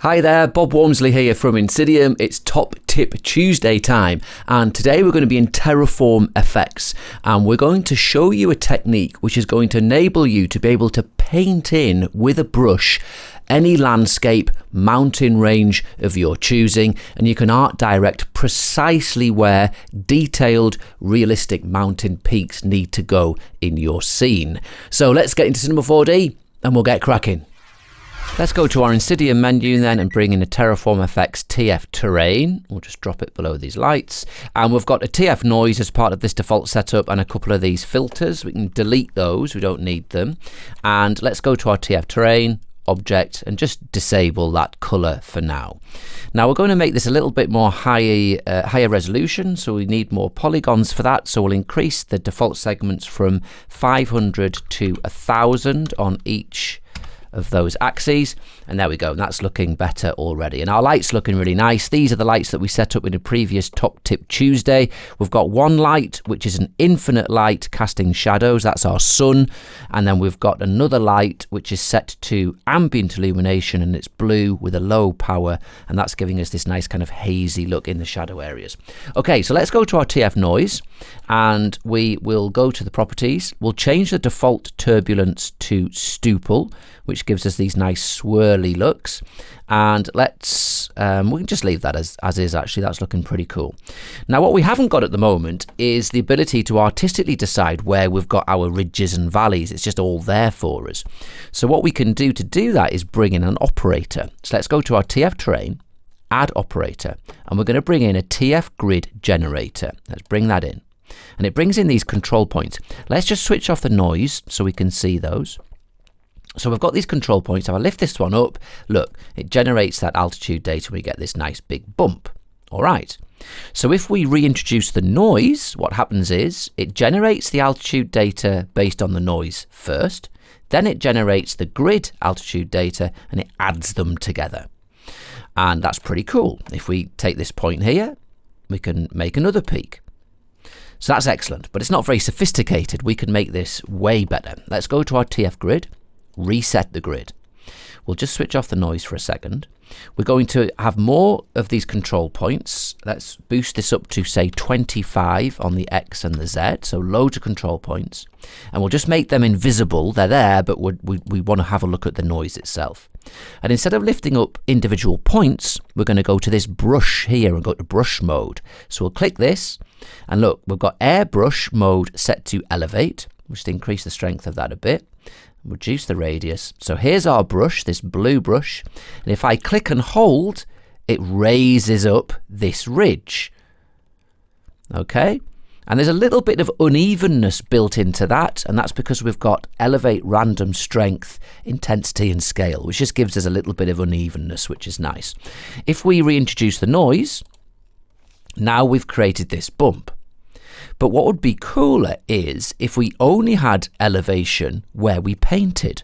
Hi there, Bob Wormsley here from INSYDIUM. It's Top Tip Tuesday time, and today we're going to be in TerraformFX, and we're going to show you a technique which is going to enable you to be able to paint in with a brush any landscape, mountain range of your choosing, and you can art direct precisely where detailed, realistic mountain peaks need to go in your scene. So let's get into Cinema 4D and we'll get cracking. Let's go to our INSYDIUM menu then and bring in a TerraformFX TF terrain. We'll just drop it below these lights. And we've got a tfNoise as part of this default setup and a couple of these filters. We can delete those, we don't need them. And let's go to our TF terrain, object, and just disable that color for now. Now we're going to make this a little bit more higher resolution, so we need more polygons for that. So we'll increase the default segments from 500 to 1000 on each of those axes, and there we go. That's looking better already, and our light's looking really nice. These are the lights that we set up in a previous Top Tip Tuesday. We've got one light which is an infinite light casting shadows, that's our sun, and then we've got another light which is set to ambient illumination and it's blue with a low power, and that's giving us this nice kind of hazy look in the shadow areas. Okay, so let's go to our tfNoise and we will go to the properties. We'll change the default turbulence to stupil, which gives us these nice swirly looks, and let's we can just leave that as is. Actually, that's looking pretty cool. Now what we haven't got at the moment is the ability to artistically decide where we've got our ridges and valleys. It's just all there for us. So what we can do to do that is bring in an operator. So let's go to our TF terrain, add operator, and we're going to bring in a tfGrid generator. Let's bring that in, and it brings in these control points. Let's just switch off the noise so we can see those. So we've got these control points. If I lift this one up, look, it generates that altitude data and we get this nice big bump. All right. So if we reintroduce the noise, what happens is it generates the altitude data based on the noise first, then it generates the grid altitude data and it adds them together. And that's pretty cool. If we take this point here, we can make another peak. So that's excellent, but it's not very sophisticated. We can make this way better. Let's go to our tfGrid. Reset the grid. We'll just switch off the noise for a second. We're going to have more of these control points. Let's boost this up to say 25 on the X and the Z, so loads of control points, and we'll just make them invisible. They're there, but we want to have a look at the noise itself. And instead of lifting up individual points, we're going to go to this brush here and go to brush mode. So we'll click this, and look, we've got airbrush mode set to elevate. We'll just increase the strength of that a bit. Reduce the radius. So here's our brush, this blue brush, and if I click and hold, it raises up this ridge. Okay, and there's a little bit of unevenness built into that, and that's because we've got elevate, random, strength, intensity and scale, which just gives us a little bit of unevenness, which is nice. If we reintroduce the noise, now we've created this bump. But what would be cooler is if we only had elevation where we painted.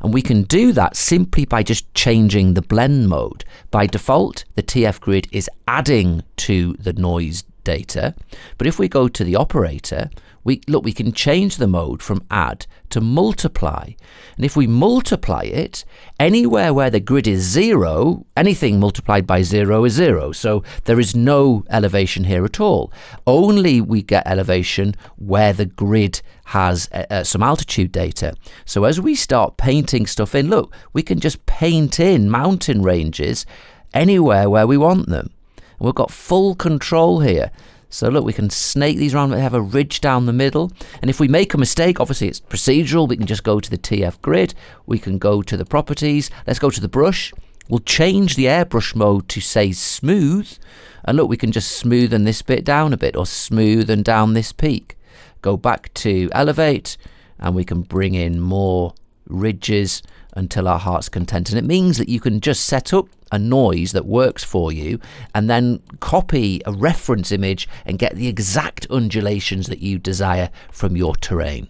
And we can do that simply by just changing the blend mode. By default, the tfGrid is adding to the noise data. But if we go to the operator, we can change the mode from add to multiply. And if we multiply it, anywhere where the grid is 0, anything multiplied by 0 is 0. So there is no elevation here at all. Only we get elevation where the grid has some altitude data. So as we start painting stuff in, look, we can just paint in mountain ranges anywhere where we want them. And we've got full control here. So look, we can snake these around, we have a ridge down the middle. And if we make a mistake, obviously it's procedural, we can just go to the tfGrid, we can go to the properties, let's go to the brush. We'll change the airbrush mode to say smooth. And look, we can just smoothen this bit down a bit or smoothen down this peak. Go back to elevate and we can bring in more ridges until our heart's content. And it means that you can just set up a noise that works for you and then copy a reference image and get the exact undulations that you desire from your terrain.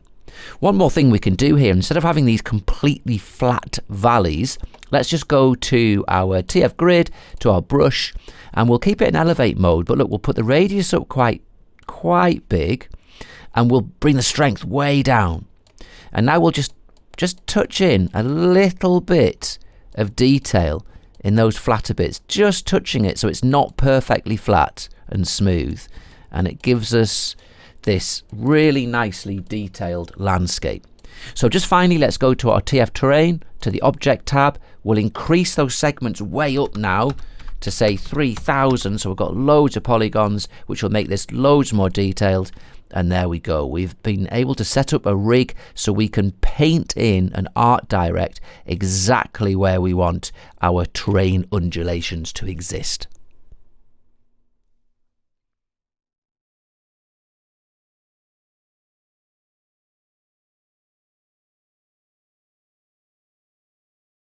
One more thing we can do here, instead of having these completely flat valleys, let's just go to our tfGrid, to our brush, and we'll keep it in elevate mode. But look, we'll put the radius up quite big, and we'll bring the strength way down. And now we'll just touch in a little bit of detail in those flatter bits, just touching it so it's not perfectly flat and smooth, and it gives us this really nicely detailed landscape. So just finally, let's go to our TF terrain, to the object tab. We'll increase those segments way up now to say 3000, so we've got loads of polygons, which will make this loads more detailed. And there we go. We've been able to set up a rig so we can paint in and art direct exactly where we want our terrain undulations to exist.